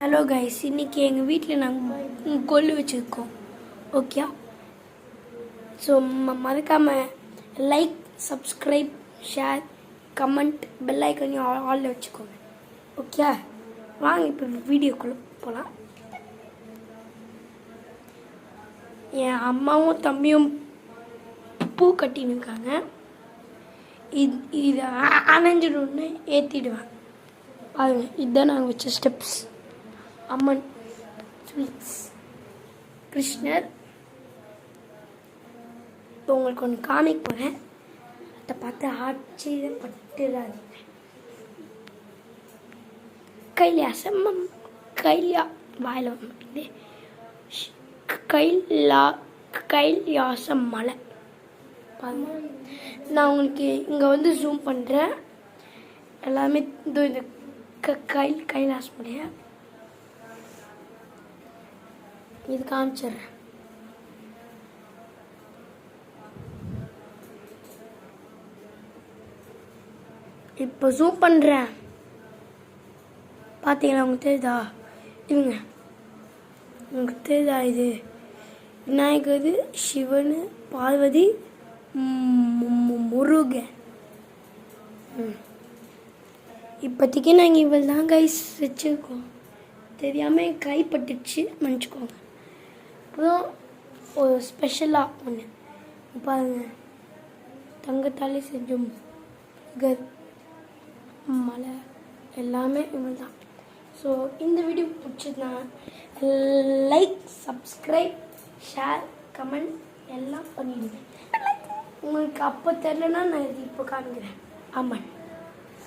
Hello guys, இன்றைக்கி எங்கள் வீட்டில் நாங்கள் கொள்ளு வச்சுருக்கோம். ஓகே, ஸோ மறக்காமல் like, subscribe, share, comment, bell ஐக்கனையும் ஆலில் வச்சுக்கோங்க. ஓகே, வாங்க இப்போ வீடியோக்குள்ளே போகலாம். என் அம்மாவும் தம்பியும் பூ கட்டின்னு இருக்காங்க. இதை அணைஞ்சிடுன்னு ஏற்றிடுவேன். பாருங்க, இதுதான் நாங்கள் வச்ச ஸ்டெப்ஸ். அம்மன் ஸ்வீட்ஸ், கிருஷ்ணர். இப்போ உங்களுக்கு ஒன்று காமிக்க போகிறேன். அதை பார்த்து ஆச்சரியப்பட்டுறாதீங்க. கைலியா வாயில் வந்து கைலாசம் மலை. பாருங்க, நான் உங்களுக்கு இங்கே வந்து ஜூம் பண்ணுறேன். எல்லாமே இந்த கைலாச மலையை இது காமிச்சிடுறேன். இப்போ ஜூம் பண்ணுறேன். பார்த்தீங்களா? உங்களுக்கு தெரியுதா? இவங்க உங்களுக்கு தெரியுதா? இது விநாயகர், சிவன், பார்வதி, முருகன். இப்போதைக்கு நாங்கள் இவள் தான் கைஸ் வச்சுருக்கோம். தெரியாமல் கைப்பட்டுச்சு, மன்னிச்சுக்கோங்க. அப்புறம் ஒரு ஸ்பெஷலாக ஒன்று பாருங்கள், தங்கத்தாலே செஞ்சோம் மலை எல்லாமே இவள் தான். ஸோ இந்த வீடியோ பிடிச்சதுன்னா லைக், சப்ஸ்கிரைப், ஷேர், கமெண்ட் எல்லாம் பண்ணிடுங்க. உங்களுக்கு அப்போ தெரிலனா நான் இது இப்போ காமிக்கிறேன். ஆமாம்.